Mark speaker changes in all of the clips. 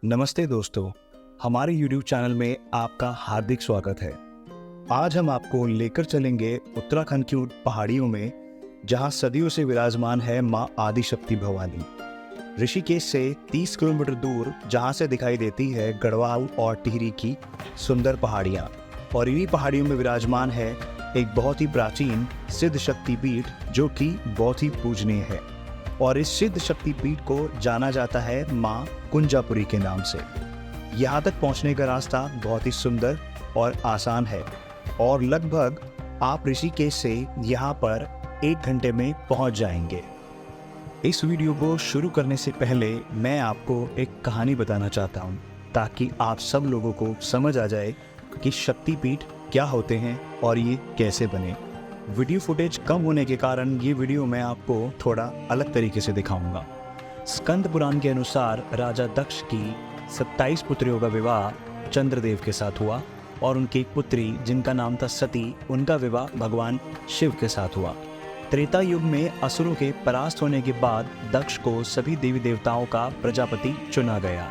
Speaker 1: नमस्ते दोस्तों, हमारे YouTube चैनल में आपका हार्दिक स्वागत है। आज हम आपको लेकर चलेंगे उत्तराखंड की उन पहाड़ियों में जहां सदियों से विराजमान है मां आदिशक्ति भवानी। ऋषिकेश से 30 किलोमीटर दूर जहां से दिखाई देती है गढ़वाल और टिहरी की सुंदर पहाड़ियां, और इन्हीं पहाड़ियों में विराजमान है एक बहुत ही प्राचीन सिद्ध शक्ति पीठ जो कि बहुत ही पूजनीय है। और इस सिद्ध शक्ति पीठ को जाना जाता है मां कुंजापुरी के नाम से। यहाँ तक पहुँचने का रास्ता बहुत ही सुंदर और आसान है और लगभग आप ऋषिकेश से यहाँ पर 1 घंटे में पहुँच जाएंगे। इस वीडियो को शुरू करने से पहले मैं आपको एक कहानी बताना चाहता हूँ ताकि आप सब लोगों को समझ आ जाए कि शक्तिपीठ क्या होते हैं और ये कैसे बने। वीडियो फुटेज कम होने के कारण ये वीडियो मैं आपको थोड़ा अलग तरीके से दिखाऊंगा। स्कंद पुराण के अनुसार राजा दक्ष की 27 पुत्रियों का विवाह चंद्रदेव के साथ हुआ और उनकी एक पुत्री जिनका नाम था सती, उनका विवाह भगवान शिव के साथ हुआ। त्रेता युग में असुरों के परास्त होने के बाद दक्ष को सभी देवी देवताओं का प्रजापति चुना गया।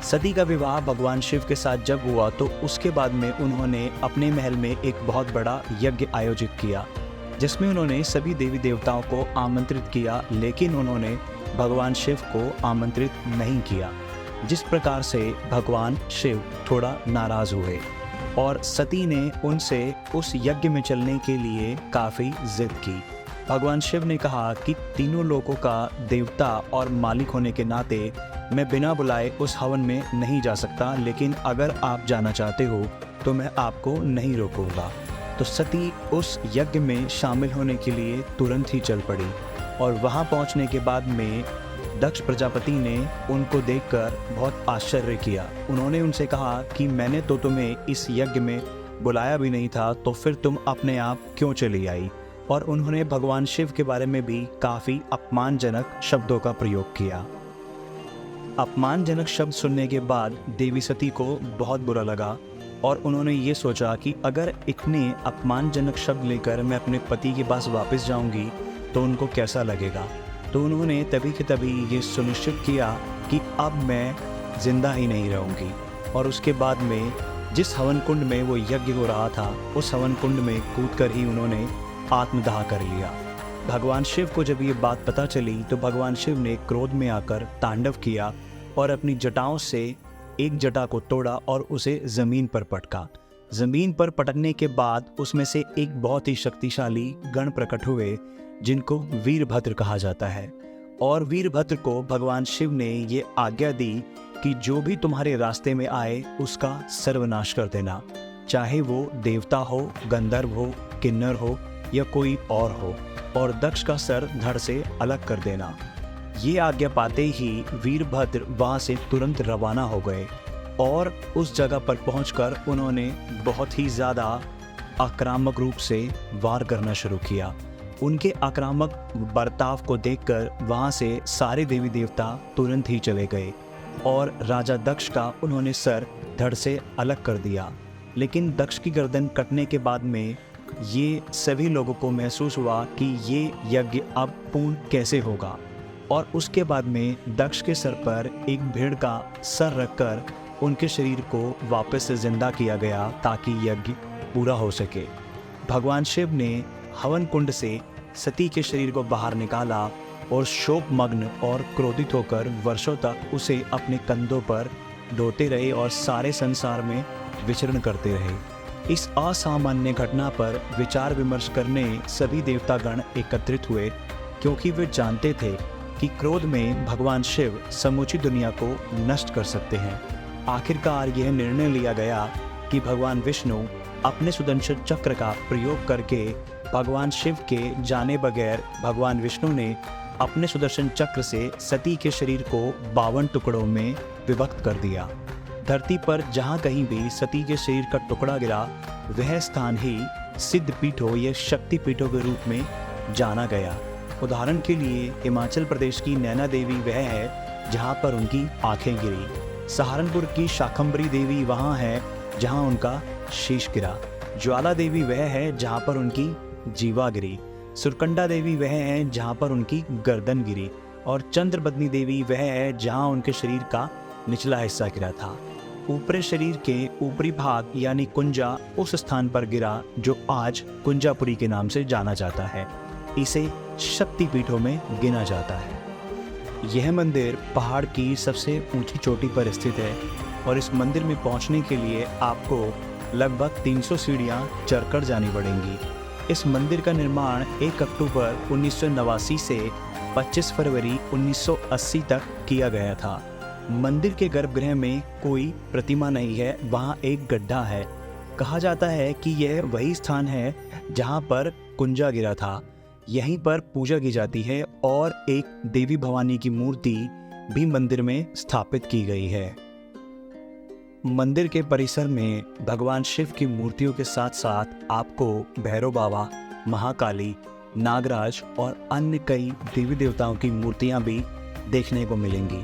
Speaker 1: सती का विवाह भगवान शिव के साथ जब हुआ तो उसके बाद में उन्होंने अपने महल में एक बहुत बड़ा यज्ञ आयोजित किया जिसमें उन्होंने सभी देवी देवताओं को आमंत्रित किया, लेकिन उन्होंने भगवान शिव को आमंत्रित नहीं किया, जिस प्रकार से भगवान शिव थोड़ा नाराज हुए और सती ने उनसे उस यज्ञ में चलने के लिए काफ़ी जिद की। भगवान शिव ने कहा कि तीनों लोकों का देवता और मालिक होने के नाते मैं बिना बुलाए उस हवन में नहीं जा सकता, लेकिन अगर आप जाना चाहते हो तो मैं आपको नहीं रोकूंगा। तो सती उस यज्ञ में शामिल होने के लिए तुरंत ही चल पड़ी और वहां पहुंचने के बाद में दक्ष प्रजापति ने उनको देखकर बहुत आश्चर्य किया। उन्होंने उनसे कहा कि मैंने तो तुम्हें इस यज्ञ में बुलाया भी नहीं था, तो फिर तुम अपने आप क्यों चली आई। और उन्होंने भगवान शिव के बारे में भी काफ़ी अपमानजनक शब्दों का प्रयोग किया। अपमानजनक शब्द सुनने के बाद देवी सती को बहुत बुरा लगा और उन्होंने ये सोचा कि अगर इतने अपमानजनक शब्द लेकर मैं अपने पति के पास वापस जाऊंगी तो उनको कैसा लगेगा। तो उन्होंने तभी के तभी ये सुनिश्चित किया कि अब मैं जिंदा ही नहीं रहूंगी। और उसके बाद में जिस हवन कुंड में वो यज्ञ हो रहा था उस हवन कुंड में कूदकर ही उन्होंने आत्मदाह कर लिया। भगवान शिव को जब ये बात पता चली तो भगवान शिव ने क्रोध में आकर तांडव किया और अपनी जटाओं से एक जटा को तोड़ा और उसे जमीन पर पटका। जमीन पर पटकने के बाद उसमें से एक बहुत ही शक्तिशाली गण प्रकट हुए जिनको वीरभद्र कहा जाता है। और वीरभद्र को भगवान शिव ने ये आज्ञा दी कि जो भी तुम्हारे रास्ते में आए उसका सर्वनाश कर देना, चाहे वो देवता हो, गंधर्व हो, किन्नर हो या कोई और हो, और दक्ष का सर धड़ से अलग कर देना। ये आज्ञा पाते ही वीरभद्र वहां से तुरंत रवाना हो गए और उस जगह पर पहुंचकर उन्होंने बहुत ही ज़्यादा आक्रामक रूप से वार करना शुरू किया। उनके आक्रामक बर्ताव को देखकर वहां से सारे देवी देवता तुरंत ही चले गए और राजा दक्ष का उन्होंने सर धड़ से अलग कर दिया। लेकिन दक्ष की गर्दन कटने के बाद में ये सभी लोगों को महसूस हुआ कि ये यज्ञ अब पूर्ण कैसे होगा। और उसके बाद में दक्ष के सर पर एक भेड़ का सर रखकर उनके शरीर को वापस से जिंदा किया गया ताकि यज्ञ पूरा हो सके। भगवान शिव ने हवन कुंड से सती के शरीर को बाहर निकाला और शोकमग्न और क्रोधित होकर वर्षों तक उसे अपने कंधों पर ढोते रहे और सारे संसार में विचरण करते रहे। इस असामान्य घटना पर विचार विमर्श करने सभी देवतागण एकत्रित हुए, क्योंकि वे जानते थे कि क्रोध में भगवान शिव समूची दुनिया को नष्ट कर सकते हैं। आखिरकार यह निर्णय लिया गया कि भगवान विष्णु अपने सुदर्शन चक्र का प्रयोग करके भगवान शिव के जाने बगैर भगवान विष्णु ने अपने सुदर्शन चक्र से सती के शरीर को 52 टुकड़ों में विभक्त कर दिया। धरती पर जहाँ कहीं भी सती के शरीर का टुकड़ा गिरा वह स्थान ही सिद्ध पीठों या शक्ति पीठों के रूप में जाना गया। उदाहरण के लिए हिमाचल प्रदेश की नैना देवी वह है जहाँ पर उनकी आंखें गिरी। सहारनपुर की शाकंभरी देवी वहाँ है जहाँ उनका शीश गिरा। ज्वाला देवी वह है जहाँ पर उनकी जीवा गिरी। सुरकंडा देवी वह है जहाँ पर उनकी गर्दन गिरी। और चंद्रबदनी देवी वह है जहाँ उनके शरीर का निचला हिस्सा गिरा था। ऊपरी शरीर के ऊपरी भाग यानी कुंजा उस स्थान पर गिरा जो आज कुंजापुरी के नाम से जाना जाता है। इसे शक्तिपीठों में गिना जाता है। यह मंदिर पहाड़ की सबसे ऊंची चोटी पर स्थित है और इस मंदिर में पहुंचने के लिए आपको लगभग 300 सीढ़ियां चढ़कर जानी पड़ेंगी। इस मंदिर का निर्माण 1 अक्टूबर 1989 से 25 फरवरी 1980 तक किया गया था। मंदिर के गर्भगृह में कोई प्रतिमा नहीं है, वहाँ एक गड्ढा है। कहा जाता है कि यह वही स्थान है जहाँ पर कुंजा गिरा था। यहीं पर पूजा की जाती है और एक देवी भवानी की मूर्ति भी मंदिर में स्थापित की गई है। मंदिर के परिसर में भगवान शिव की मूर्तियों के साथ साथ आपको भैरव बाबा, महाकाली, नागराज और अन्य कई देवी देवताओं की मूर्तियां भी देखने को मिलेंगी।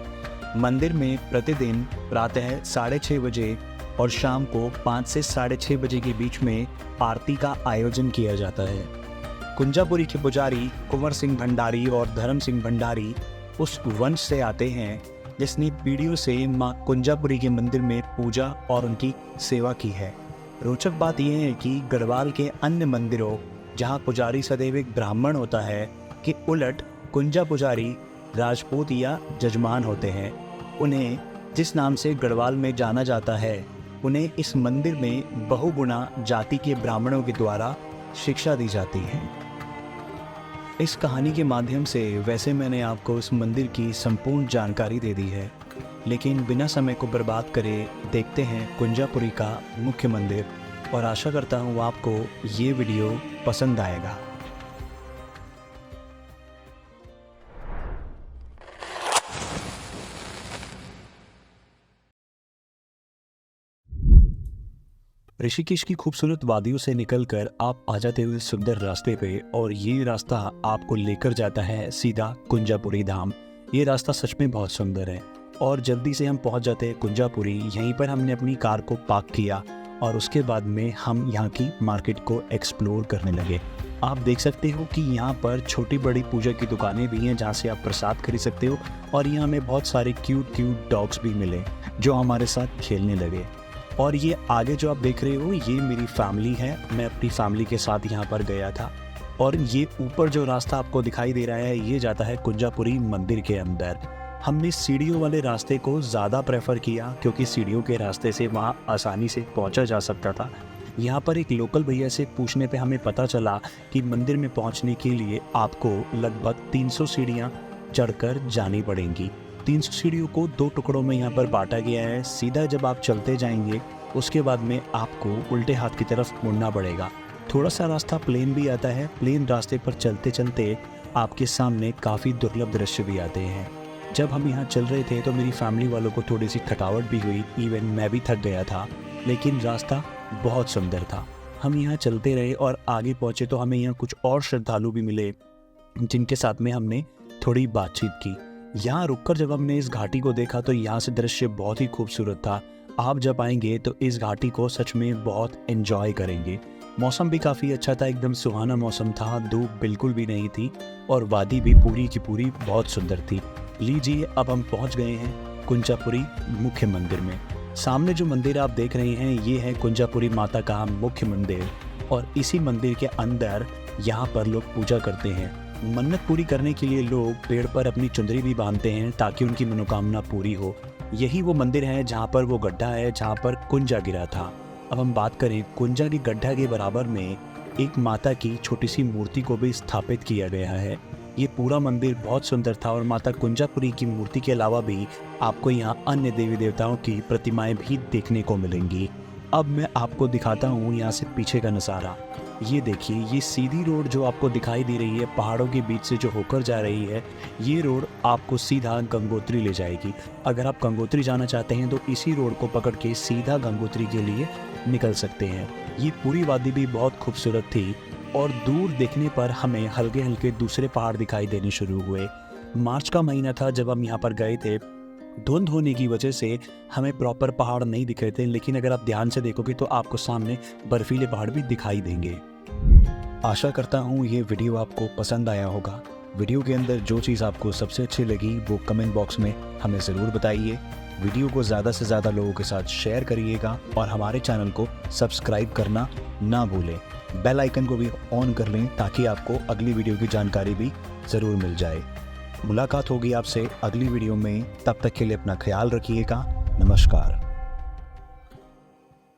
Speaker 1: मंदिर में प्रतिदिन प्रातः 6:30 बजे और शाम को 5 से 6:30 बजे के बीच में आरती का आयोजन किया जाता है। कुंजापुरी के पुजारी कुंवर सिंह भंडारी और धर्म सिंह भंडारी उस वंश से आते हैं जिसने पीढ़ियों से मां कुंजापुरी के मंदिर में पूजा और उनकी सेवा की है। रोचक बात यह है कि गढ़वाल के अन्य मंदिरों जहां पुजारी सदैव एक ब्राह्मण होता है के उलट कुंजा पुजारी राजपूत या जजमान होते हैं। उन्हें जिस नाम से गढ़वाल में जाना जाता है, उन्हें इस मंदिर में बहुगुणा जाति के ब्राह्मणों के द्वारा शिक्षा दी जाती है। इस कहानी के माध्यम से वैसे मैंने आपको इस मंदिर की संपूर्ण जानकारी दे दी है, लेकिन बिना समय को बर्बाद करे देखते हैं कुंजापुरी का मुख्य मंदिर और आशा करता हूँ आपको ये वीडियो पसंद आएगा। ऋषिकेश की खूबसूरत वादियों से निकलकर आप आ जाते हुए सुंदर रास्ते पे और ये रास्ता आपको लेकर जाता है सीधा कुंजापुरी धाम। ये रास्ता सच में बहुत सुंदर है और जल्दी से हम पहुंच जाते हैं कुंजापुरी। यहीं पर हमने अपनी कार को पार्क किया और उसके बाद में हम यहाँ की मार्केट को एक्सप्लोर करने लगे। आप देख सकते हो कि यहाँ पर छोटी बड़ी पूजा की दुकानें भी हैं जहाँ से आप प्रसाद खरीद सकते हो और यहाँ हमें बहुत सारे क्यूट डॉग्स भी मिले जो हमारे साथ खेलने लगे। और ये आगे जो आप देख रहे हो ये मेरी फैमिली है। मैं अपनी फैमिली के साथ यहाँ पर गया था और ये ऊपर जो रास्ता आपको दिखाई दे रहा है ये जाता है कुंजापुरी मंदिर के अंदर। हमने सीढ़ियों वाले रास्ते को ज़्यादा प्रेफर किया क्योंकि सीढ़ियों के रास्ते से वहाँ आसानी से पहुँचा जा सकता था। यहाँ पर एक लोकल भैया से पूछने पे हमें पता चला कि मंदिर में पहुँचने के लिए आपको लगभग 300 सीढ़ियाँ चढ़कर जानी पड़ेंगी। 300 सीढ़ियों को 2 टुकड़ों में यहाँ पर बांटा गया है। सीधा जब आप चलते जाएंगे उसके बाद में आपको उल्टे हाथ की तरफ मुड़ना पड़ेगा। थोड़ा सा रास्ता प्लेन भी आता है। प्लेन रास्ते पर चलते चलते आपके सामने काफ़ी दुर्लभ दृश्य भी आते हैं। जब हम यहाँ चल रहे थे तो मेरी फैमिली वालों को थोड़ी सी थकावट भी हुई, इवन मैं भी थक गया था, लेकिन रास्ता बहुत सुंदर था। हम यहाँ चलते रहे और आगे पहुँचे तो हमें यहाँ कुछ और श्रद्धालु भी मिले जिनके साथ में हमने थोड़ी बातचीत की। यहाँ रुककर जब हमने इस घाटी को देखा तो यहाँ से दृश्य बहुत ही खूबसूरत था। आप जब आएंगे तो इस घाटी को सच में बहुत एंजॉय करेंगे। मौसम भी काफ़ी अच्छा था, एकदम सुहाना मौसम था, धूप बिल्कुल भी नहीं थी और वादी भी पूरी की पूरी बहुत सुंदर थी। लीजिए अब हम पहुँच गए हैं कुंजापुरी मुख्य मंदिर में। सामने जो मंदिर आप देख रहे हैं ये है कुंजापुरी माता का मुख्य मंदिर और इसी मंदिर के अंदर यहाँ पर लोग पूजा करते हैं। मन्नत पूरी करने के लिए लोग पेड़ पर अपनी चुंदरी भी बांधते हैं ताकि उनकी मनोकामना पूरी हो। यही वो मंदिर है जहाँ पर वो गड्ढा है जहाँ पर कुंजा गिरा था। अब हम बात करें कुंजा की गड्ढा के बराबर में एक माता की छोटी सी मूर्ति को भी स्थापित किया गया है। ये पूरा मंदिर बहुत सुंदर था और माता कुंजापुरी की मूर्ति के अलावा भी आपको यहाँ अन्य देवी देवताओं की प्रतिमाएं भी देखने को मिलेंगी। अब मैं आपको दिखाता हूँ यहाँ से पीछे का नज़ारा। ये देखिए, ये सीधी रोड जो आपको दिखाई दे रही है पहाड़ों के बीच से जो होकर जा रही है, ये रोड आपको सीधा गंगोत्री ले जाएगी। अगर आप गंगोत्री जाना चाहते हैं तो इसी रोड को पकड़ के सीधा गंगोत्री के लिए निकल सकते हैं। ये पूरी वादी भी बहुत खूबसूरत थी और दूर देखने पर हमें हल्के हल्के दूसरे पहाड़ दिखाई देने शुरू हुए। मार्च का महीना था जब हम यहाँ पर गए थे। धुंध होने की वजह से हमें प्रॉपर पहाड़ नहीं दिख रहे थे, लेकिन अगर आप ध्यान से देखोगे तो आपको सामने बर्फीले पहाड़ भी दिखाई देंगे। आशा करता हूँ ये वीडियो आपको पसंद आया होगा। वीडियो के अंदर जो चीज़ आपको सबसे अच्छी लगी वो कमेंट बॉक्स में हमें ज़रूर बताइए। वीडियो को ज़्यादा से ज़्यादा लोगों के साथ शेयर करिएगा और हमारे चैनल को सब्सक्राइब करना ना भूलें। बेल आइकन को भी ऑन कर लें ताकि आपको अगली वीडियो की जानकारी भी ज़रूर मिल जाए। मुलाकात होगी आपसे अगली वीडियो में, तब तक के लिए अपना ख्याल रखिएगा। नमस्कार।